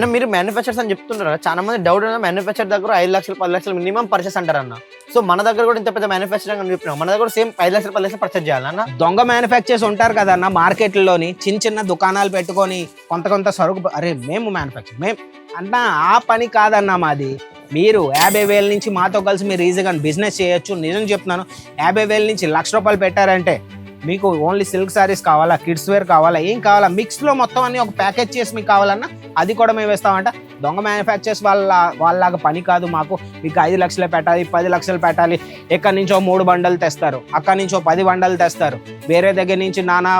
మీరు మ్యానుఫ్యాక్చర్స్ అని చెప్తున్నారు కదా, చాలా మంది డౌట్ మ్యానుఫ్యాక్చర్ దగ్గర 5 లక్షలు 10 లక్షలు మినిమం పర్చేస్ అంటారన్న. సో మన దగ్గర కూడా ఇంత పెద్ద మ్యానుఫ్యాక్చరింగ్ అని చెప్తున్నాం, మన దగ్గర సేమ్ 5 లక్షలు 10 లక్షలు పర్చేస్ చేయాలన్న. దొంగ మ్యానుఫ్యాక్చర్స్ ఉంటారు కదన్న మార్కెట్లోని చిన్న దుకాణాలు పెట్టుకొని కొంత సరుకు అరే మేము మ్యానుఫ్యాక్చర్ మేము అన్న ఆ పని కాదన్న మాది. మీరు 50,000 నుంచి మాతో కలిసి మీరు ఈజీగా బిజినెస్ చేయొచ్చు. నిజం చెప్తున్నాను, 50,000 నుంచి ₹1,00,000 పెట్టారంటే మీకు ఓన్లీ సిల్క్ సారీస్ కావాలా, కిడ్స్ వేర్ కావాలా, ఏం కావాలా మిక్స్లో మొత్తం అన్ని ఒక ప్యాకేజ్ చేసి మీకు కావాలన్నా అది కూడా మేము వేస్తామంట. దొంగ మ్యానుఫ్యాక్చర్స్ వాళ్ళలాగా పని కాదు మాకు. మీకు 5 లక్షలు పెట్టాలి, 10 లక్షలు పెట్టాలి, ఎక్కడి నుంచో 3 బండలు తెస్తారు, అక్కడి నుంచో 10 బండలు తెస్తారు, వేరే దగ్గర నుంచి నానా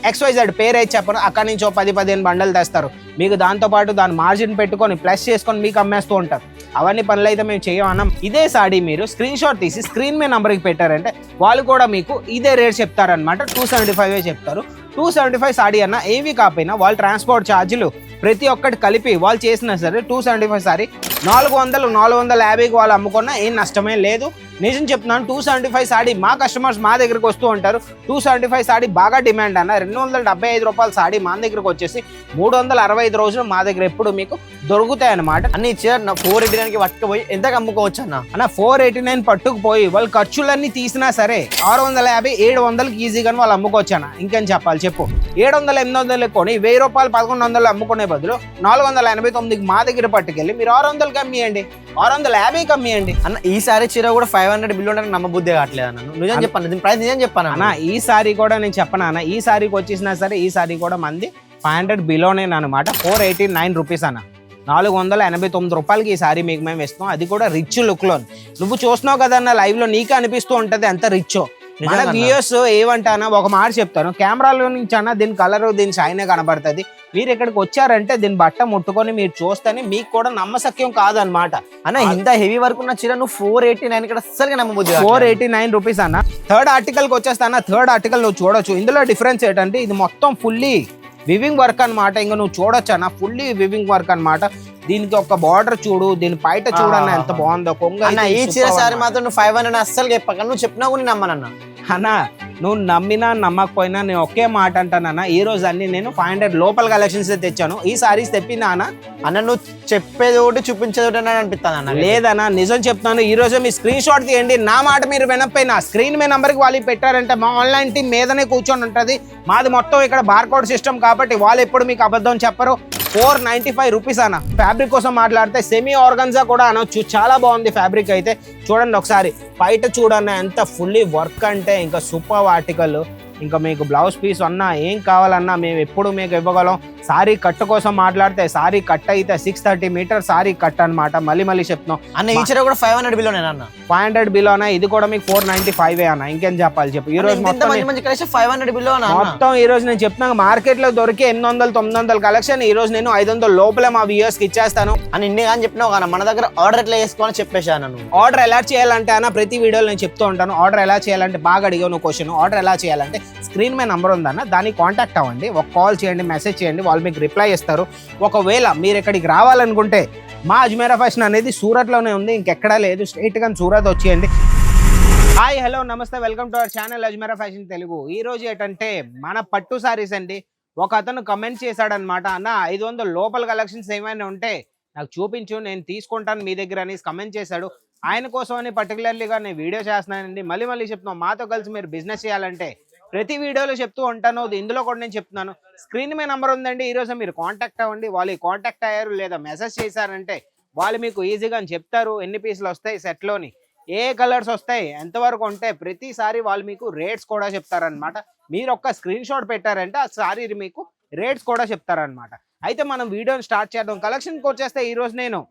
XYZ పేరు అయితే చెప్పరు, అక్కడి నుంచో 10-15 బండలు తెస్తారు. మీకు దాంతోపాటు దాని మార్జిన్ పెట్టుకొని ప్లస్ చేసుకొని మీకు అమ్మేస్తూ ఉంటారు. అవన్నీ పనులు అయితే మేము చేయమన్నాం. ఇదే సాడీ మీరు స్క్రీన్ షాట్ తీసి స్క్రీన్ మీద నంబర్కి పెట్టారంటే వాళ్ళు కూడా మీకు ఇదే రేట్ చెప్తారనమాట. 275 చెప్తారు. 275 సాడీ అన్న ఏవి కాకపోయినా వాళ్ళు ట్రాన్స్పోర్ట్ ఛార్జీలు ప్రతి ఒక్కటి కలిపి వాళ్ళు చేసినా సరే 275 సారీ 400-450కి వాళ్ళు అమ్ముకున్నా ఏం నష్టమే లేదు. నిజం చెప్తున్నాను, 275 సాడీ మా కస్టమర్స్ మా దగ్గరకు వస్తూ ఉంటారు. 275 సాడీ బాగా డిమాండ్ అన్న. ₹275 సాడీ మా దగ్గరకు వచ్చేసి 365 రోజులు మా దగ్గర ఎప్పుడు మీకు దొరుకుతాయి అన్నమాట. అన్ని ఇచ్చారు 489కి పట్టుకుపోయి ఎంతకు అమ్ముకోవచ్చు అన్న? 489 పట్టుకుపోయి వాళ్ళు ఖర్చులన్నీ తీసినా సరే 650-700కి ఈజీగా వాళ్ళు అమ్ముకోవచ్చు అన్న. ఇంకేం చెప్పాలి చెప్పు. 700-800 కొని ₹1,000 $1,100 అమ్ముకునే బదులు 489కి మా దగ్గర పట్టుకెళ్ళి మీరు 600కి అమ్మియండి, 650కి అమ్మియండి అన్న. ఈ సారీ చీర కూడా 500 బిల్ ఉంటే నమ్మబుద్ధి కావట్లేదు అన్న. నిజం చెప్పాను, దీని ప్రైస్ నిజం చెప్పాను అన్న. ఈ సారీ కూడా నేను చెప్పను అన్న, ఈ సారీకి వచ్చేసినా సరే ఈ సారీ కూడా మంది 500 బిలోనే అనమాట. ₹489 అన్న. ₹489కి ఈ సారీ మీకు మేము ఇస్తాం. అది కూడా రిచ్ లుక్లో. నువ్వు చూస్తున్నావు కదన్న లైవ్లో, నీకే అనిపిస్తూ ఉంటుంది ఎంత రిచ్. మన వ్యూయర్స్ ఏమంటానా ఒక మాట చెప్తాను, కెమెరాలో నుంచి అన్న దీని కలర్ దీని షైనే కనబడుతుంది. మీరు ఇక్కడికి వచ్చారంటే దీని బట్ట ముట్టుకొని మీరు చూస్తేనే మీకు కూడా నమ్మశక్యం కాదనమాట అన్న. ఇంత హెవీ వర్క్ ఉన్న చీర నువ్వు 489 ఇక్కడ అస్సలుగా నమ్మబుద్ధి. ₹489 అన్న. థర్డ్ ఆర్టికల్కి వచ్చేస్తానా, థర్డ్ ఆర్టికల్ నువ్వు చూడొచ్చు. ఇందులో డిఫరెన్స్ ఏంటంటే ఇది మొత్తం ఫుల్లీ వివింగ్ వర్క్ అనమాట. ఇంకా నువ్వు చూడొచ్చు అన్న, ఫుల్లీ వివింగ్ వర్క్ అనమాట. దీనికి ఒక బార్డర్ చూడు, దీని పైట చూడన్న ఎంత బాగుందో కొంగ. ఈ చీర సారీ మాత్రం నువ్వు 500 అస్సలు చెప్పక, నువ్వు చెప్పినా కూడా నమ్మనన్నా అన్న. నువ్వు నమ్మినా నమ్మకపోయినా నేను ఒకే మాట అంటానన్నా, ఈ రోజు అన్ని నేను 500 లోపల కలెక్షన్స్ తెచ్చాను. ఈ సారీస్ తెప్పినా అన్న నువ్వు చెప్పేది ఒకటి చూపించేది ఒకటి అనిపిస్తాను అన్న. లేదన్నా నిజం చెప్తాను, ఈ రోజు మీ స్క్రీన్ షాట్ తీయండి. నా మాట మీరు వినకపోయినా స్క్రీన్ మీద నంబర్కి వాళ్ళు పెట్టారంటే మా ఆన్లైన్ టీం మీదనే కూర్చొని ఉంటుంది. మాది మొత్తం ఇక్కడ బార్కోడ్ సిస్టమ్ కాబట్టి వాళ్ళు ఎప్పుడు మీకు అబద్ధం చెప్పరు. ₹495 అన్న. ఫ్యాబ్రిక్ కోసం మాట్లాడితే సెమీ ఆర్గన్జా కూడా అనొచ్చు, చాలా బాగుంది ఫ్యాబ్రిక్ అయితే. చూడండి ఒకసారి బయట చూడన్న ఎంత ఫుల్లీ వర్క్ అంటే ఇంకా సూపర్ ఆర్టికల్. ఇంకా మీకు బ్లౌజ్ పీస్ అన్నా ఏం కావాలన్నా మేము ఎప్పుడు మీకు ఇవ్వగలం. సారీ కట్ కోసం మాట్లాడితే సారీ కట్ అయితే 630 మీటర్ సారీ కట్ అనమాట. మళ్ళీ చెప్తున్నాం అన్న. ఈ చీర కూడా 500 బిలోనే అన్న. 500 బిలోనా. ఇది కూడా మీకు 495 అన్న. ఇంకేం చెప్పాలి చెప్పు. ఈ రోజు మొత్తం 500 బిలో మొత్తం ఈ రోజు నేను చెప్తున్నాను మార్కెట్ లో దొరికే 800-900 కలెక్షన్ ఈ రోజు నేను 500 లోపలే మా వ్యూయర్స్ కి ఇచ్చేస్తాను అని ఇన్ని కానీ చెప్పినావు కానీ మన దగ్గర ఆర్డర్ ఎట్లా చేసుకోవాలని చెప్పేశాను. ఆర్డర్ ఎలా చేయాలంటే అన్న ప్రతి వీడియోలో నేను చెప్తూ ఉంటాను. ఆర్డర్ ఎలా చేయాలంటే బాగా అడిగావు నువ్వు క్వశ్చన్. ఆర్డర్ ఎలా చేయాలంటే స్క్రీన్ మీద నంబర్ ఉందన్న, దానికి కాంటాక్ట్ అవ్వండి, ఒక కాల్ చేయండి, మెసేజ్ చేయండి, వాళ్ళు మీకు రిప్లై ఇస్తారు. ఒకవేళ మీరు ఇక్కడికి రావాలనుకుంటే మా అజ్మీరా ఫ్యాషన్ అనేది సూరత్లోనే ఉంది, ఇంకెక్కడా లేదు. స్ట్రైట్గా సూరత్ వచ్చేయండి. హాయ్ హలో నమస్తే, welcome to our channel Ajmeera fashion Telugu. ఈ రోజు ఏంటంటే మన పట్టు సారీస్ అండి. ఒక అతను కమెంట్ చేశాడనమాట, అన్న 500 లోపల కలెక్షన్స్ ఏమైనా ఉంటే నాకు చూపించు, నేను తీసుకుంటాను మీ దగ్గర అని కమెంట్ చేశాడు. ఆయన కోసం అని పర్టికులర్లీగా నేను వీడియో చేస్తున్నానండి. మళ్ళీ చెప్తున్నాను, మాతో కలిసి మీరు బిజినెస్ చేయాలంటే ప్రతి వీడియోలో చెప్తూ ఉంటాను, ఇందులో కూడా నేను చెప్తున్నాను. స్క్రీన్ మీద నెంబర్ ఉందండి, ఈరోజు మీరు కాంటాక్ట్ అవ్వండి. వాళ్ళు కాంటాక్ట్ అయ్యారు లేదా మెసేజ్ చేశారంటే వాళ్ళు మీకు ఈజీగా చెప్తారు ఎన్ని పీసులు వస్తాయి సెట్లోని, ఏ కలర్స్ వస్తాయి, ఎంతవరకు ఉంటాయి. ప్రతిసారి వాళ్ళు మీకు రేట్స్ కూడా చెప్తారనమాట. మీరు ఒక్క స్క్రీన్ షాట్ పెట్టారంటే ఆ సారీ మీకు రేట్స్ కూడా చెప్తారనమాట. అయితే మనం వీడియోని స్టార్ట్ చేద్దాం. కలెక్షన్కి వచ్చేస్తే ఈరోజు నేను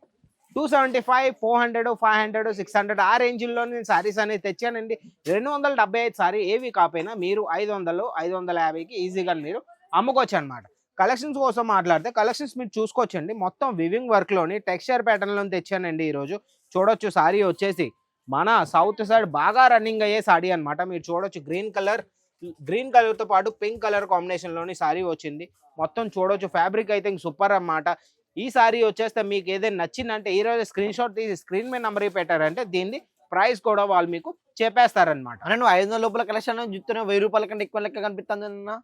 275, 400, 500, 600 ఆ రేంజ్లో నేను సారీస్ అనేది తెచ్చానండి. 275 సారీ ఏవి కాకపోయినా మీరు 500, 550కి ఈజీగా మీరు అమ్ముకోవచ్చు అనమాట. కలెక్షన్స్ కోసం మాట్లాడితే కలెక్షన్స్ మీరు చూసుకోవచ్చండి. మొత్తం వివింగ్ వర్క్లోని టెక్స్చర్ ప్యాటర్న్లో తెచ్చానండి. ఈరోజు చూడొచ్చు సారీ వచ్చేసి మన సౌత్ సైడ్ బాగా రన్నింగ్ అయ్యే సారీ అనమాట. మీరు చూడొచ్చు గ్రీన్ కలర్తో పాటు పింక్ కలర్ కాంబినేషన్లోని సారీ వచ్చింది. మొత్తం చూడొచ్చు ఫ్యాబ్రిక్ అయితే సూపర్ అన్నమాట. ఈ సారీ వచ్చేస్తే మీకు ఏదైనా నచ్చిందంటే ఈరోజు స్క్రీన్ షాట్ తీసి స్క్రీన్ మీద నెంబర్ పెట్టారంటే దీన్ని ప్రైస్ కూడా వాళ్ళు మీకు చెప్పేస్తారనమాట. అన్న నువ్వు 500 లోపల కలెక్షన్ చూస్తూనే 1000 రూపాయల కంటే ఎక్కువ లెక్క కనిపిస్తుంది అన్న.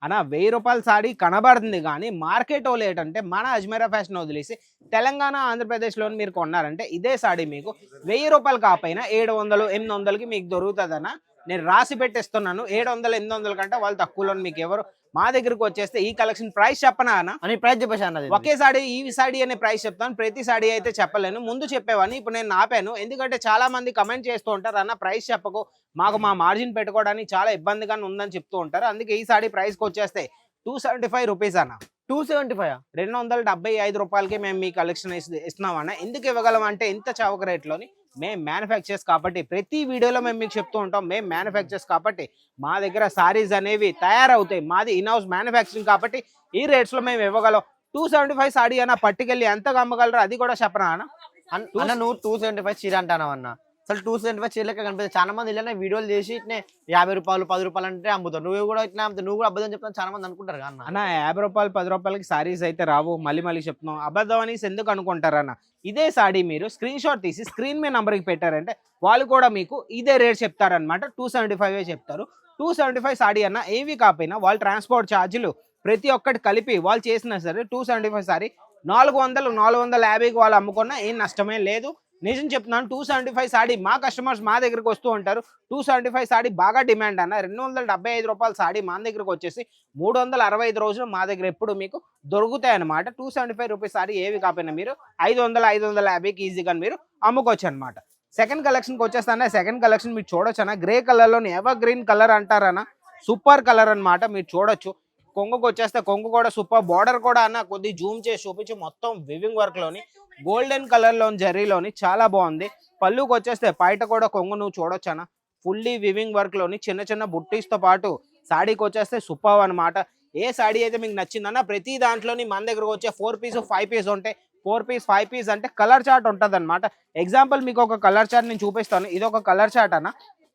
అన్న 1000 రూపాయల సాడీ కనబడుతుంది కానీ మార్కెట్ వాళ్ళు ఏంటంటే మన అజ్మీరా ఫ్యాషన్ వదిలేసి తెలంగాణ ఆంధ్రప్రదేశ్లోని మీరు కొన్నారంటే ఇదే సాడీ మీకు 1000 రూపాయలు కాకపోయినా 700 800కి మీకు దొరుకుతుందన్న. నేను రాసి పెట్టేస్తున్నాను. 700 800 కంటే వాళ్ళు తక్కువలో మీకు ఎవరు మా దగ్గరకు వచ్చేస్తే ఈ కలెక్షన్ ప్రైస్ చెప్పనా అన్న? అని ప్రైస్ చెప్పేసి అన్నది ఒకే సాడీ ఈ సాడీ అనే ప్రైస్ చెప్తాను, ప్రతి సాడీ అయితే చెప్పలేను. ముందు చెప్పేవాడిని, ఇప్పుడు నేను ఆపాను. ఎందుకంటే చాలా మంది కమెంట్ చేస్తూ ఉంటారు, అన్న ప్రైస్ చెప్పకు, మాకు మా మార్జిన్ పెట్టుకోవడానికి చాలా ఇబ్బందిగా ఉందని చెప్తూ ఉంటారు. అందుకే ఈ సాడీ ప్రైస్కి వచ్చేస్తే 275 రూపీస్ అన్న. 275 275 రూపాయలకి మేము మీ కలెక్షన్ ఇస్తున్నామన్న. ఎందుకు ఇవ్వగలం అంటే ఇంత చౌక రేట్లోని మేము మ్యానుఫ్యాక్చర్స్ కాబట్టి ప్రతి వీడియోలో మేము మీకు చెప్తూ ఉంటాం, మేము మ్యానుఫ్యాక్చర్స్ కాబట్టి మా దగ్గర సారీస్ అనేవి తయారవుతాయి. మాది ఇన్హౌస్ మ్యానుఫ్యాక్చరింగ్ కాబట్టి ఈ రేట్స్లో మేము ఇవ్వగలం. 275 సాడీ అన్న పట్టుకెళ్ళి ఎంతగా అమ్మగలరు అది కూడా చెప్పనా అన్న? అన్న నువ్వు 275 చీర అంటావు అన్న. అసలు 275 చీర లెక్క కనిపిస్తుంది. చాలా మంది ఇలా వీడియోలు చేసి ఇట్నే 50 రూపాయలు 10 రూపాయలు అంటే అమ్ముతావు. నువ్వు కూడా ఇట్లా నువ్వు కూడా అబద్ధం చెప్తాను చాలా మంది అనుకుంటారు కదా అన్న. 50 రూపాయలు 10 రూపాయలకి సారీస్ అయితే రావు. మళ్ళీ చెప్తున్నాం, అబద్ధం అనేసి ఎందుకు అనుకుంటారు అన్న? ఇదే సాడీ మీరు స్క్రీన్ షాట్ తీసి స్క్రీన్ మీద నంబర్కి పెట్టారంటే వాళ్ళు కూడా మీకు ఇదే రేట్ చెప్తారనమాట. 275 చెప్తారు. 275 సాడీ అన్న. ఏవి కాకపోయినా వాళ్ళు ట్రాన్స్పోర్ట్ ఛార్జీలు ప్రతి ఒక్కటి కలిపి వాళ్ళు చేసినా సరే 275 సారీ 400 450కి వాళ్ళు అమ్ముకున్నా ఏం నష్టమే లేదు. నిజం చెప్తున్నాను. 275 సాడీ మా కస్టమర్స్ మా దగ్గరకు వస్తూ ఉంటారు. 275 సాడీ బాగా డిమాండ్ అన్న. 275 రూపాయల సాడీ మా దగ్గరకు వచ్చేసి 365 రోజులు మా దగ్గర ఎప్పుడు మీకు దొరుకుతాయి అనమాట. 275 రూపీస్ సాడీ ఏవి కాకపోయినా మీరు 500 550కి ఈజీగా మీరు అమ్ముకోవచ్చు అనమాట. సెకండ్ కలెక్షన్కి వచ్చేస్తానే. సెకండ్ కలెక్షన్ మీరు చూడొచ్చు అన్న. గ్రే కలర్లోని ఎవర్ గ్రీన్ కలర్ అంటారన్న. సూపర్ కలర్ అనమాట. మీరు చూడొచ్చు. కొంగుకు వచ్చేస్తే కొంగు కూడా సూపర్. బార్డర్ కూడా అన్న కొద్ది జూమ్ చేసి చూపించి మొత్తం వివింగ్ వర్క్ లోని గోల్డెన్ కలర్ లోని జరీలోని చాలా బాగుంది. పళ్ళుకి వచ్చేస్తే బయట కూడా కొంగు నువ్వు చూడొచ్చు అన్న. ఫుల్లీ వివింగ్ వర్క్ లోని చిన్న చిన్న బుట్టీస్ తో పాటు సాడీకి వచ్చేస్తే సూపర్ అనమాట. ఏ సాడీ అయితే మీకు నచ్చిందన్న ప్రతి దాంట్లోని మన దగ్గరకు వచ్చే 4 పీస్ 5 పీస్ ఉంటాయి. 4 పీస్ 5 పీస్ అంటే కలర్ చార్ట్ ఉంటుంది అనమాట. ఎగ్జాంపుల్ మీకు ఒక కలర్ చార్ట్ నేను చూపిస్తాను. ఇది ఒక కలర్ చార్ట్ అన్న.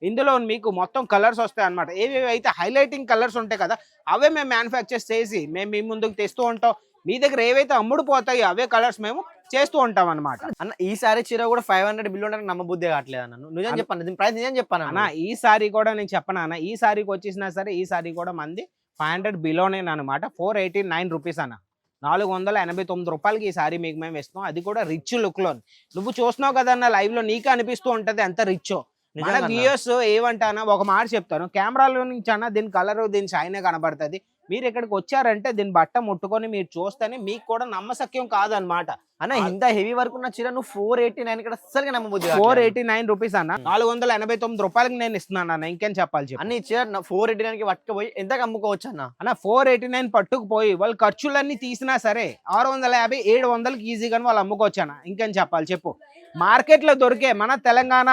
ఇందులో మీకు మొత్తం కలర్స్ వస్తాయి అనమాట. ఏవేవి అయితే హైలైటింగ్ కలర్స్ ఉంటాయి కదా అవే మేము మ్యానుఫ్యాక్చర్ చేసి మేము మీ ముందుకు తెస్తూ ఉంటాం. మీ దగ్గర ఏవైతే అమ్ముడు పోతాయో అవే కలర్స్ మేము చేస్తూ ఉంటాం అనమాట. అన్న ఈ సారీ చీర కూడా 500 బిల్ ఉండడానికి నమ్మబుద్ధి కావట్లేదు అన్న. నిజం చెప్పాను, దీని ప్రైస్ నిజం చెప్పాను అన్న. ఈ సారీ కూడా నేను చెప్పను అన్న. ఈ సారీకి వచ్చేసినా సరే ఈ సారీ కూడా మంది 500 బిలోనే అనమాట. 489 రూపీస్ అన్న. 489 రూపాయలకి ఈ సారీ మీకు మేము ఇస్తాం. అది కూడా రిచ్ లుక్ లో. నువ్వు చూస్తున్నావు కదన్న లైవ్ లో, నీకే అనిపిస్తూ ఉంటది ఎంత రిచ్. మన వ్యూయర్స్ ఏమంటానా ఒక మాట చెప్తాను, కెమెరాలో నుంచి అన్న దీని కలర్ దీని షైనే కనబడుతుంది. మీరు ఇక్కడికి వచ్చారంటే దీని బట్ట ముట్టుకొని మీరు చూస్తేనే మీకు కూడా నమ్మశక్యం కాదనమాట. అన్న ఇంత హెవీ వర్క్ ఉన్న చీర నువ్వు 489 ఇక్కడ అస్సలు నమ్మబుద్ధి. 489 రూపీస్ అన్న. 489 రూపాయలకి నేను ఇస్తున్నాను అన్న. ఇంకేం చెప్పాలి అన్ని చీర 489కి పట్టుకుపోయి ఎంతకు అమ్ముకోవచ్చు అన్న? అన్న 489 పట్టుకుపోయి వాళ్ళు ఖర్చులన్నీ తీసినా సరే 650 700కి ఈజీగా వాళ్ళు అమ్ముకోవచ్చు అన్న. ఇంకేం చెప్పాలి చెప్పు. మార్కెట్లో దొరికే మన తెలంగాణ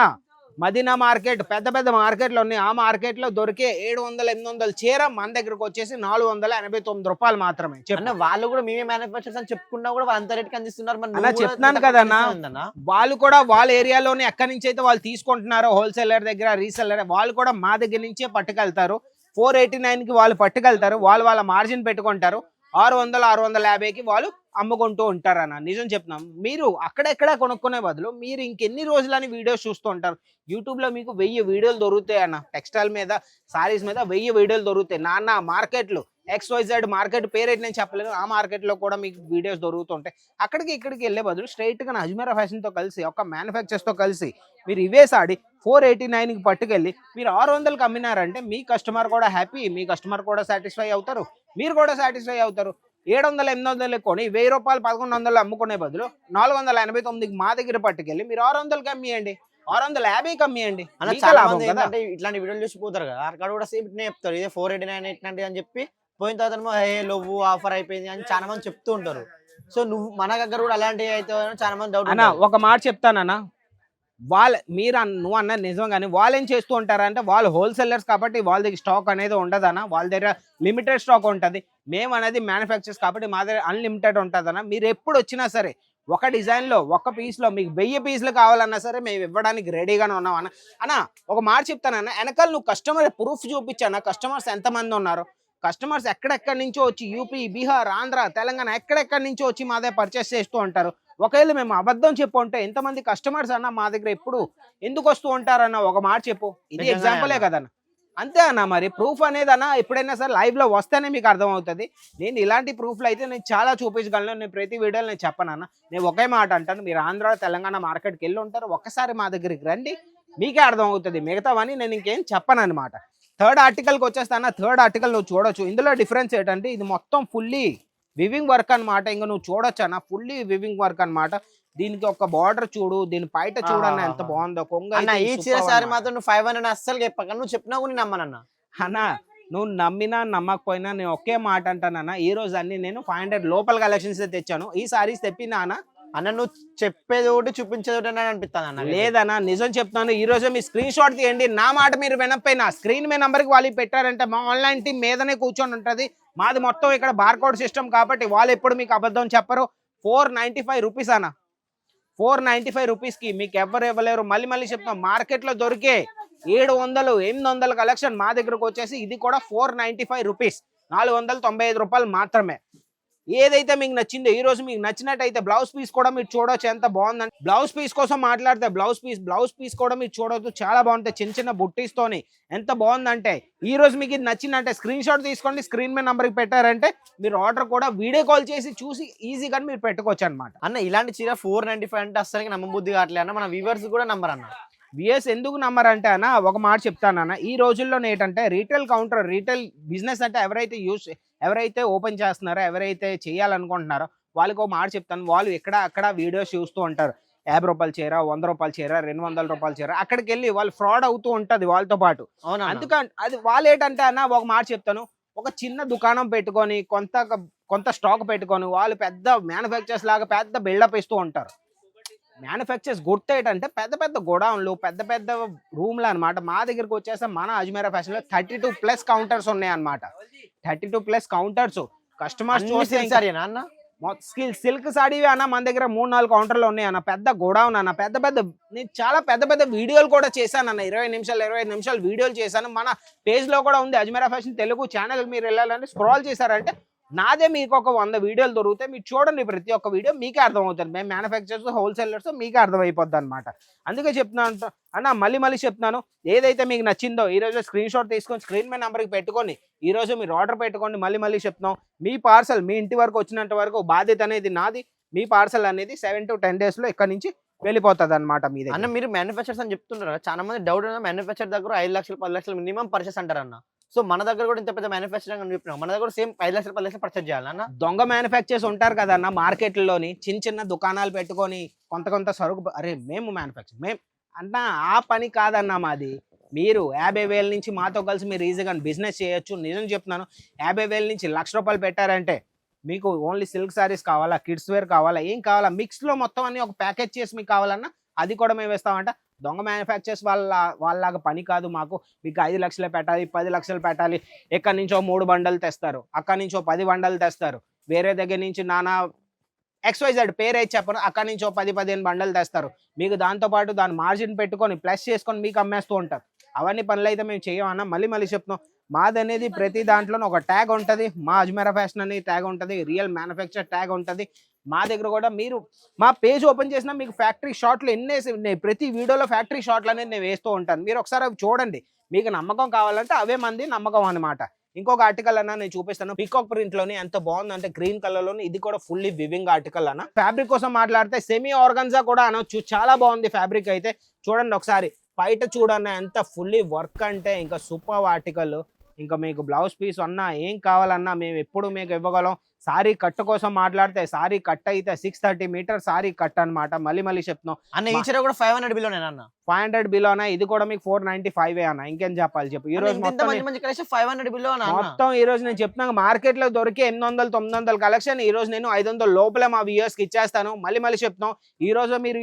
మదీనా మార్కెట్ పెద్ద పెద్ద మార్కెట్లు ఉన్నాయి. ఆ మార్కెట్ లో దొరికే 700 800 చీర మన దగ్గరకు వచ్చేసి 489 రూపాయలు మాత్రమే. అన్న వాళ్ళు కూడా మేమే మ్యానుఫ్యాక్చర్స్ అని చెప్పుకున్నా కూడా వాళ్ళు అంత రేట్కి అందిస్తున్నారు. అన్న చెప్తున్నాను కదన్నా, వాళ్ళు కూడా వాళ్ళ ఏరియాలోనే ఎక్కడి నుంచి అయితే వాళ్ళు తీసుకుంటున్నారో హోల్సేలర్ దగ్గర రీసెల్లర్ వాళ్ళు కూడా మా దగ్గర నుంచే పట్టుకెళ్తారు. 489కి వాళ్ళు పట్టుకెళ్తారు. వాళ్ళ మార్జిన్ పెట్టుకుంటారు. 600 650కి వాళ్ళు అమ్ముకుంటూ ఉంటారు అన్న. నిజం చెప్తున్నాం. మీరు అక్కడెక్కడ కొనుక్కునే బదులు మీరు ఇంకెన్ని రోజులని వీడియోస్ చూస్తూ ఉంటారు. యూట్యూబ్లో మీకు 1000 వీడియోలు దొరుకుతాయి అన్న. టెక్స్టైల్ మీద సారీస్ మీద 1000 వీడియోలు దొరుకుతాయి. నాన్న మార్కెట్లు XYZ మార్కెట్ పేరేంటి నేను చెప్పలేను. ఆ మార్కెట్లో కూడా మీకు వీడియోస్ దొరుకుతుంటాయి. అక్కడికి ఇక్కడికి వెళ్ళే బదులు స్ట్రైట్గా అజ్మీరా ఫ్యాషన్తో కలిసి ఒక మ్యానుఫ్యాక్చర్స్తో కలిసి మీరు ఇవే సాడీ 489కి పట్టుకెళ్ళి మీరు 600కి అమ్మినారంటే మీ కస్టమర్ కూడా హ్యాపీ, మీ కస్టమర్ కూడా సాటిస్ఫై అవుతారు, మీరు కూడా సాటిస్ఫై అవుతారు. 700 800 కొని 1000 రూపాయలు 1100 అమ్ముకునే బదులు 489కి మా దగ్గర పట్టుకెళ్ళి మీరు 600కి అమ్మియండి, 650కి అమ్మియండి. ఇట్లాంటి వీడియోలు చూసిపోతారు కదా అక్కడ కూడా సేమ్ ఇట్నే చెప్తారు. ఇదే 489 ఇట్లాంటి అని చెప్పి పోయిన తర్వాత లోవు ఆఫర్ అయిపోయింది అని చాలా మంది చెప్తూ ఉంటారు. సో నువ్వు మన దగ్గర కూడా అలాంటివి అయితే చాలా మంది డౌట్ అన్న. ఒక మాట చెప్తానన్నా, నువ్వు అన్న నిజం. కానీ వాళ్ళు ఏం చేస్తూ ఉంటారంటే వాళ్ళు హోల్సేలర్స్ కాబట్టి వాళ్ళ దగ్గర స్టాక్ అనేది ఉండదన్న. వాళ్ళ దగ్గర లిమిటెడ్ స్టాక్ ఉంటుంది. మేము అనేది మ్యానుఫ్యాక్చర్స్ కాబట్టి మా దగ్గర అన్లిమిటెడ్ ఉంటుందన్న. మీరు ఎప్పుడు వచ్చినా సరే ఒక డిజైన్లో ఒక పీస్లో మీకు 1000 పీసులు కావాలన్నా సరే మేము ఇవ్వడానికి రెడీగానే ఉన్నాం అన్న. అన్న ఒక మాట చెప్తానన్న, వెనకాల నువ్వు కస్టమర్ ప్రూఫ్ చూపించాను. కస్టమర్స్ ఎంతమంది ఉన్నారు, కస్టమర్స్ ఎక్కడెక్కడి నుంచో వచ్చి యూపీ బీహార్ ఆంధ్ర తెలంగాణ ఎక్కడెక్కడి నుంచో వచ్చి మా దగ్గర పర్చేస్ చేస్తూ ఉంటారు. ఒకవేళ మేము అబద్ధం చెప్పు ఉంటే ఎంతమంది కస్టమర్స్ అన్న మా దగ్గర ఎప్పుడు ఎందుకు వస్తూ ఉంటారన్న ఒక మాట చెప్పు. ఇది నిజంగానే ఎగ్జాంపులే అన్న. కదన్న. అంతే అన్న, మరి ప్రూఫ్ అనేది అన్న ఎప్పుడైనా సరే లైవ్ లో వస్తేనే మీకు అర్థమవుతుంది. నేను ఇలాంటి ప్రూఫ్లు అయితే నేను చాలా చూపించగలను. నేను ప్రతి వీడియోలో నేను చెప్పను అన్న. నేను ఒకే మాట అంటాను, మీరు ఆంధ్ర తెలంగాణ మార్కెట్కి వెళ్ళి ఉంటారు, ఒక్కసారి మా దగ్గరికి రండి, మీకే అర్థం అవుతుంది. మిగతావని నేను ఇంకేం చెప్పను అనమాట. థర్డ్ ఆర్టికల్కి వచ్చేస్తాను. థర్డ్ ఆర్టికల్ నువ్వు చూడొచ్చు. ఇందులో డిఫరెన్స్ ఏంటంటే ఇది మొత్తం ఫుల్లీ వివింగ్ వర్క్ అనమాట. ఇంకా నువ్వు చూడొచ్చు అన్న, ఫుల్లీ వివింగ్ వర్క్ అనమాట. దీనికి ఒక బార్డర్ చూడు, దీని పైట చూడన్న ఎంత బాగుందో. కొంగ అన్న అయితే ఈ superb చీర సారీ అన్నమాట. మాత్రం నువ్వు 500 అస్సలు చెప్పక, నువ్వు చెప్పినా కూడా నేను నమ్మనన్న. అన్న నువ్వు నమ్మినా నమ్మకపోయినా నేను ఒకే మాట అంటానన్న, ఈ రోజు అన్ని నేను 500 లోపల కలెక్షన్స్ తెచ్చాను. ఈ సారీస్ తెప్పినా అన్న. అన్న నువ్వు చెప్పేది ఒకటి చూపించేది ఒకటి అని అనిపిస్తాను అన్న. లేదన్నా, నిజం చెప్తాను. ఈ రోజు మీ స్క్రీన్ షాట్ తీయండి. నా మాట మీరు వినకపోయినా స్క్రీన్ మీద నంబర్కి వాళ్ళు పెట్టారంటే మా ఆన్లైన్ టీం మీదనే కూర్చొని ఉంటుంది. మాది మొత్తం ఇక్కడ బార్కోడ్ సిస్టమ్ కాబట్టి వాళ్ళు ఎప్పుడు మీకు అబద్ధం చెప్పరు. 495 రూపీస్ అన్న. 495 రూపీస్కి మీకు ఎవరు ఇవ్వలేరు. మళ్ళీ చెప్తాం, మార్కెట్లో దొరికే 700 800 కలెక్షన్ మా దగ్గరకు వచ్చేసి ఇది కూడా 495 రూపీస్, 495 రూపాయలు మాత్రమే. ఏదైతే మీకు నచ్చిందో ఈ రోజు మీకు నచ్చినట్టయితే బ్లౌజ్ పీస్ కూడా మీరు చూడొచ్చు ఎంత బాగుందని. బ్లౌజ్ పీస్ కోసం మాట్లాడితే బ్లౌజ్ పీస్ కూడా మీరు చూడొచ్చు, చాలా బాగుంటాయి. చిన్న బుట్టీస్తోని ఎంత బాగుందంటే ఈ రోజు మీకు ఇది నచ్చిందంటే స్క్రీన్ షాట్ తీసుకోండి, స్క్రీన్ మీద నంబర్కి పెట్టారంటే మీరు ఆర్డర్ కూడా వీడియో కాల్ చేసి చూసి ఈజీగా మీరు పెట్టుకోవచ్చు అనమాట. అన్న ఇలాంటి చీర 495 అంటే అస్సలకి నమ్మబుద్ధి కావట్లే అన్న. మన వ్యూవర్స్ కూడా నంబర్ అన్న. విఎస్ ఎందుకు నమ్మరంటే అన్న, ఒక మాట చెప్తానన్న, ఈ రోజుల్లో ఏంటంటే రీటైల్ బిజినెస్ అంటే ఎవరైతే ఓపెన్ చేస్తున్నారో, ఎవరైతే చేయాలనుకుంటున్నారో వాళ్ళకి ఒక మాట చెప్తాను. వాళ్ళు ఎక్కడ అక్కడ వీడియోస్ చూస్తూ ఉంటారు. 50 రూపాయల చీర, 100 రూపాయల చీర, 200 రూపాయల చీర, అక్కడికి వెళ్ళి వాళ్ళు ఫ్రాడ్ అవుతూ ఉంటది వాళ్ళతో పాటు. అవునా? అందుకని అది వాళ్ళు ఏంటంటే అన్న, ఒక మాట చెప్తాను, ఒక చిన్న దుకాణం పెట్టుకొని కొంత స్టాక్ పెట్టుకొని వాళ్ళు పెద్ద మ్యానుఫ్యాక్చర్స్ లాగా పెద్ద బిల్డప్ ఇస్తూ ఉంటారు. మ్యానుఫ్యాక్చర్స్ గుర్తు ఏంటంటే పెద్ద గోడౌన్లు, పెద్ద రూమ్లు అనమాట. మా దగ్గరకు వచ్చేస్తే మన అజ్మీరా ఫ్యాషన్ లో 32+ కౌంటర్స్ ఉన్నాయి అనమాట. 32+ కౌంటర్స్. కస్టమర్స్ చూస్తే అన్న సిల్క్ సాడీ అన్న మన దగ్గర 3-4 కౌంటర్లు ఉన్నాయి అన్న. పెద్ద గోడౌన్ అన్న. నేను చాలా పెద్ద వీడియోలు కూడా చేశాను అన్న. 25 నిమిషాలు వీడియోలు చేశాను. మన పేజ్ లో కూడా ఉంది, అజ్మీరా ఫ్యాషన్ తెలుగు ఛానల్. మీరు వెళ్ళాలని స్క్రాల్ చేశారంటే నాదే మీకు ఒక 100 వీడియోలు దొరుకుతాయి. మీరు చూడండి, ప్రతి ఒక్క వీడియో మీకే అర్థమవుతుంది. మేము మ్యానుఫ్యాక్చర్స్, హోల్సేలర్స్ మీకే అర్థమైపోద్ది అనమాట. అందుకే చెప్తున్నాను అన్న, మళ్ళీ చెప్తున్నాను, ఏదైతే మీకు నచ్చిందో ఈ రోజు స్క్రీన్ షాట్ తీసుకొని స్క్రీన్ మీద నెంబర్కి పెట్టుకొని ఈ రోజు మీరు ఆర్డర్ పెట్టుకోండి. మళ్ళీ చెప్తున్నాం, మీ పార్సల్ మీ ఇంటి వరకు వచ్చినంత వరకు బాధ్యత అనేది నాది. మీ పార్సల్ అనేది 7 to 10 days లో ఇక్కడ నుంచి వెళ్ళిపోతుంది అనమాట. మీ దగ్గర అన్న మీరు మ్యానుఫ్యాక్చర్స్ అని చెప్తున్నారు కదా, చాలా మంది డౌట్ మ్యానుఫ్యాక్చర్ దగ్గర 5 లక్షలు 10 లక్షలు మినిమం పర్చేస్ అంటారు అన్న. సో మన దగ్గర కూడా ఇంత పెద్ద మ్యానుఫ్యాక్చరింగ్ అని చెప్పినాం, మన దగ్గర సేమ్ 5 లక్షలు 10 లక్షలు పర్చేస్ చేయాలన్న. దొంగ మ్యానుఫ్యాక్చర్స్ ఉంటారు కదన్న మార్కెట్లోని, చిన్న దుకాణాలు పెట్టుకొని కొంత సరుకు, అరే మేము మ్యానుఫ్యాక్చర్ మేము అన్న, ఆ పని కాదన్న మాది. మీరు 50,000 నుంచి మాతో కలిసి మీరు ఈజీగా బిజినెస్ చేయొచ్చు. నిజం చెప్తున్నాను, 50,000 నుంచి 1,00,000 రూపాయలు పెట్టారంటే మీకు ఓన్లీ సిల్క్ సారీస్ కావాలా, కిడ్స్ వేర్ కావాలా, ఏం కావాలా, మిక్స్లో మొత్తం అన్ని ఒక ప్యాకేజ్ చేసి మీకు కావాలన్నా అది కూడా మేము ఇస్తామంట. దొంగ మ్యానుఫ్యాక్చర్స్ వాళ్ళలాగా పని కాదు మాకు. మీకు 5 లక్షలు పెట్టాలి, 10 లక్షలు పెట్టాలి. ఎక్కడి నుంచో 3 బండలు తెస్తారు, అక్కడి నుంచో 10 బండలు తెస్తారు. వేరే దగ్గర నుంచి నానా XYZ పేరు అయితే చెప్పను, అక్కడి నుంచో 10-15 బండలు తెస్తారు. మీకు దాంతోపాటు దాని మార్జిన్ పెట్టుకొని ప్లస్ చేసుకొని మీకు అమ్మేస్తూ ఉంటారు. అవన్నీ పనులు అయితే మేము చేయమన్నా. మళ్ళీ చెప్తున్నాం, మాది అనేది ప్రతి దాంట్లోనూ ఒక ట్యాగ్ ఉంటుంది. మా అజ్మీరా ఫ్యాషన్ అనేది ట్యాగ్ ఉంటుంది, రియల్ మ్యానుఫ్యాక్చర్ ట్యాగ్ ఉంటుంది. మా దగ్గర కూడా మీరు మా పేజ్ ఓపెన్ చేసినా మీకు ఫ్యాక్టరీ షాట్లు ప్రతి వీడియోలో ఫ్యాక్టరీ షాట్లు అనేది నేను వేస్తూ ఉంటాను. మీరు ఒకసారి అవి చూడండి, మీకు నమ్మకం కావాలంటే అవే మంది నమ్మకం అనమాట. ఇంకొక ఆర్టికల్ అన్న నేను చూపిస్తాను. పీకాక్ ప్రింట్ లోని ఎంత బాగుందంటే గ్రీన్ కలర్ లోని, ఇది కూడా ఫుల్లీ వివింగ్ ఆర్టికల్ అన్న. ఫ్యాబ్రిక్ కోసం మాట్లాడితే సెమీ ఆర్గన్జా కూడా అనొచ్చు, చాలా బాగుంది ఫ్యాబ్రిక్ అయితే. చూడండి ఒకసారి బయట చూడన్న ఎంత ఫుల్లీ వర్క్ అంటే ఇంకా సూపర్ ఆర్టికల్. ఇంకా మీకు బ్లౌజ్ పీస్ అన్నా ఏం కావాలన్నా మేము ఎప్పుడు మీకు ఇవ్వగలం. సారీ కట్ కోసం మాట్లాడితే సారీ కట్ అయితే 630 మీటర్ సారీ కట్ అనమాట. మళ్ళీ చెప్తున్నాం అన్న, ఈ చీర కూడా 500 బిలోనే అన్న. 500 బిలోనా, ఇది కూడా మీకు 495 అన్న. ఇంకేం చెప్పాలి చెప్పు. ఈ రోజు మొత్తం 500 బిలో మొత్తం ఈ రోజు నేను చెప్తున్నాను, మార్కెట్ లో దొరికే 800-900 కలెక్షన్ ఈ రోజు నేను 500 లోపలే మా వ్యూయర్స్ కి ఇచ్చేస్తాను. మళ్ళీ చెప్తున్నాం, ఈ రోజు మీరు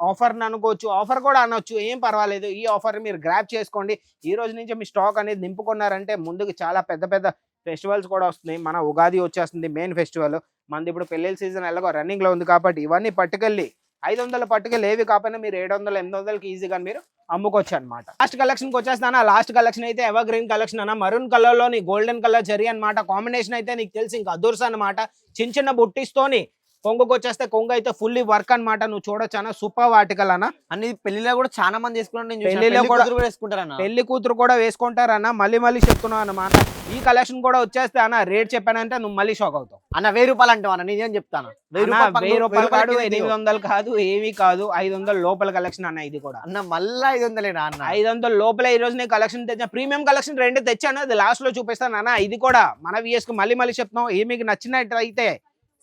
ఆఫర్ అనుకోవచ్చు, ఆఫర్ కూడా అనొచ్చు, ఏం పర్వాలేదు. ఈ ఆఫర్ మీరు గ్రాప్ చేసుకోండి. ఈ రోజు నుంచి మీ స్టాక్ అనేది నింపుకున్నారంటే ముందుకు చాలా పెద్ద ఫెస్టివల్స్ కూడా వస్తున్నాయి. మన ఉగాది వచ్చేస్తుంది, మెయిన్ ఫెస్టివల్. మనది ఇప్పుడు పెళ్లి సీజన్ ఎలాగో రన్నింగ్ లో ఉంది కాబట్టి ఇవన్నీ పట్టుకెళ్ళి 500 పట్టుకెళ్ళి ఏవి కాకపోయినా మీరు 700-800కి ఈజీగా మీరు అమ్ముకోవచ్చు అనమాట. లాస్ట్ కలెక్షన్కి వచ్చేస్తానా. లాస్ట్ కలెక్షన్ అయితే ఎవర్ గ్రీన్ కలెక్షన్ అన్న. మరూన్ కలర్ లోని గోల్డెన్ కలర్ జరీ అనమాట. కాంబినేషన్ అయితే నీకు తెలిసి ఇంకా అదుర్స్ అనమాట. చిన్న బుట్టిస్తోని కొంగుకి వచ్చేస్తే కొంగు అయితే ఫుల్లీ వర్క్ అన్నమాట. నువ్వు చూడొచ్చు అన్న, సూపర్ ఆర్టికల్ అన్న. అన్ని పెళ్లిలో కూడా చాలా మంది వేసుకున్నాను నేను చూసాను. పెళ్లిలో పెళ్లి కూడా- కూతురు కూడా వేసుకుంటారన్న. పెళ్లి కూతురు కూడా వేసుకుంటారన్న. మళ్ళీ చెప్తున్నావు అన్నమాట. ఈ కలెక్షన్ కూడా వచ్చేస్తే అన్న రేట్ చెప్పానంటే నువ్వు మళ్ళీ షాక్ అవుతావు అన్న 1000 రూపాయలు అంటావు అన్న, నేనేం చెప్తాను. 1000 అన్న. 1000 రూపాయలు కాదు, రూపాయలకి 800 కాదు, ఏమీ కాదు, 500 లోపల కలెక్షన్ అన్న. ఇది కూడా అన్న మళ్ళా 500 అన్న. 500 లోపల ఈ రోజు నేను కలెక్షన్ తెచ్చాను. ప్రీమియం కలెక్షన్ 2 తెచ్చాను, అది లాస్ట్ లో చూపిస్తాను అన్న. ఇది కూడా మన VS కు మళ్ళీ చెప్తాం. ఏ మీకు నచ్చినట్టు అయితే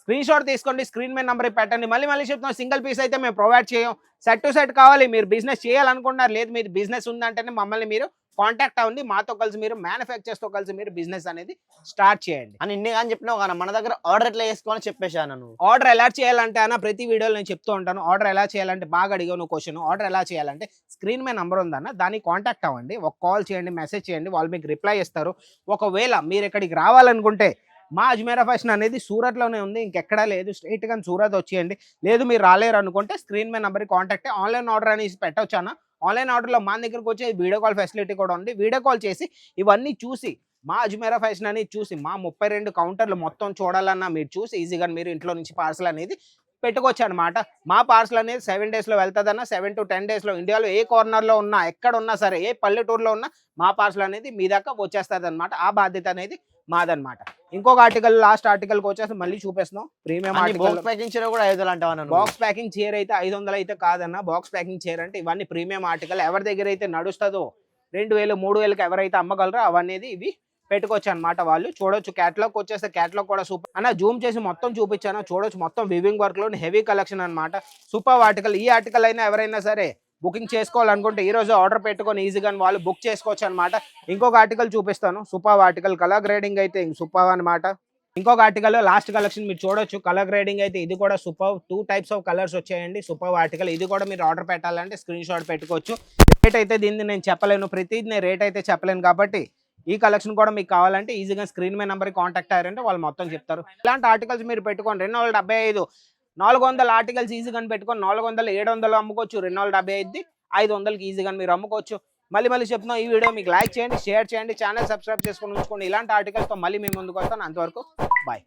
స్క్రీన్ షాట్ తీసుకోండి, స్క్రీన్ మీద నెంబర్ పెట్టండి. మళ్ళీ చెప్తాం, సింగిల్ పీస్ అయితే మేము ప్రొవైడ్ చేయం. సెట్ టు సెట్ కావాలి. మీరు బిజినెస్ చేయాలనుకుంటున్నారు, లేదు మీరు బిజినెస్ ఉందంటేనే మమ్మల్ని మీరు కాంటాక్ట్ అవ్వండి. మాతో కలిసి మీరు మ్యానుఫ్యాక్చర్స్ తో కలిసి మీరు బిజినెస్ అనేది స్టార్ట్ చేయండి అని ఇన్ని కానీ చెప్పినావు కానీ మన దగ్గర ఆర్డర్ ఎట్లా చేసుకోవాలని చెప్పేశాను నువ్వు. ఆర్డర్ ఎలా చేయాలంటే అన్న, ప్రతి వీడియోలో నేను చెప్తూ ఉంటాను. ఆర్డర్ ఎలా చేయాలంటే బాగా అడిగావు నువ్వు క్వశ్చన్. ఆర్డర్ ఎలా చేయాలంటే స్క్రీన్ మీద నంబర్ ఉందన్న, దాన్ని కాంటాక్ట్ అవ్వండి. ఒక కాల్ చేయండి, మెసేజ్ చేయండి, వాళ్ళు మీకు రిప్లై ఇస్తారు. ఒకవేళ మీరు ఇక్కడికి రావాలనుకుంటే మా అజ్మీరా ఫ్యాషన్ అనేది సూరత్లోనే ఉంది, ఇంకెక్కడా లేదు. స్ట్రైట్గా సూరత్ వచ్చేయండి. లేదు మీరు రాలేరు అనుకుంటే స్క్రీన్ మీద నెంబర్కి కాంటాక్ట్. ఆన్లైన్ ఆర్డర్ అనేసి పెట్టవచ్చు అన్న. ఆన్లైన్ ఆర్డర్లో మా దగ్గరకు వచ్చే వీడియో కాల్ ఫెసిలిటీ కూడా ఉంది. వీడియో కాల్ చేసి ఇవన్నీ చూసి మా అజ్మీరా ఫ్యాషన్ అనేది చూసి మా 32 కౌంటర్లు మొత్తం చూడాలన్నా మీరు చూసి ఈజీగా మీరు ఇంట్లో నుంచి పార్సల్ అనేది పెట్టుకోవచ్చు అనమాట. మా పార్సల్ అనేది 7 daysలో వెళ్తుందన్న. 7 to 10 daysలో ఇండియాలో ఏ కార్నర్లో ఉన్నా, ఎక్కడ ఉన్నా సరే, ఏ పల్లెటూరులో ఉన్నా మా పార్సల్ అనేది మీ దాకా వచ్చేస్తుంది అనమాట. ఆ బాధ్యత అనేది మాదనమాట. ఇంకొక ఆర్టికల్, లాస్ట్ ఆర్టికల్కి వచ్చేసి మళ్ళీ చూపిస్తున్నాం. ప్రీమియం ఆర్టికల్ బాక్స్ ప్యాకింగ్ చీర కూడా 500 అంటావా నువ్వు? బాక్స్ ప్యాకింగ్ చైర్ అయితే 500 అయితే కాదన్న. బాక్స్ ప్యాకింగ్ చైర్ అంటే ఇవన్నీ ప్రీమియం ఆర్టికల్. ఎవరి దగ్గర అయితే నడుస్తుందో 2000 3000కి ఎవరైతే అమ్మగలరో అవనేది ఇవి పెట్టుకోవచ్చు అనమాట. వాళ్ళు చూడొచ్చు. క్యాటలాగ్ వచ్చేస్తే క్యాటలాగ్ కూడా సూపర్ అన్న. జూమ్ చేసి మొత్తం చూపించాను, చూడొచ్చు. మొత్తం వివింగ్ వర్క్ లో హెవీ కలెక్షన్ అనమాట. Super article. ఈ ఆర్టికల్ అయినా ఎవరైనా సరే బుకింగ్ చేసుకోవాలనుకుంటే ఈ రోజు ఆర్డర్ పెట్టుకొని ఈజీగా వాళ్ళు బుక్ చేసుకోవచ్చు అనమాట. ఇంకొక ఆర్టికల్ చూపిస్తాను. Super article. కలర్ గ్రేడింగ్ అయితే సూపర్ అనమాట. ఇంకొక ఆర్టికల్ లాస్ట్ కలెక్షన్ మీరు చూడొచ్చు. కలర్ గ్రేడింగ్ అయితే ఇది కూడా సూపర్. 2 types ఆఫ్ కలర్స్ వచ్చాయండి. Super article. ఇది కూడా మీరు ఆర్డర్ పెట్టాలంటే స్క్రీన్ షాట్ పెట్టుకోవచ్చు. రేట్ అయితే దీన్ని నేను చెప్పలేను, ప్రతిదీ నేను రేట్ అయితే చెప్పలేను. కాబట్టి ఈ కలెక్షన్ కూడా మీకు కావాలంటే ఈజీగా స్క్రీన్ మీద నెంబర్కి కాంటాక్ట్ అయ్యారంటే వాళ్ళు మొత్తం చెప్తారు. ఇలాంటి ఆర్టికల్స్ మీరు పెట్టుకోండి. 275 400 ఆర్టికల్స్ ఈజీగా పెట్టుకొని 400 700 అమ్ముకోవచ్చు. 275 500కి ఈజీగా మీరు అమ్ముకోవచ్చు. మళ్ళీ చెప్తున్నాం, ఈ వీడియో మీకు లైక్ చేయండి, షేర్ చేయండి, ఛానల్ సబ్స్క్రైబ్ చేసుకొని ఉంచుకోండి. ఇలాంటి ఆర్టికల్స్తో మళ్ళీ మేము ముందుకు వస్తాను. అంతవరకు బాయ్.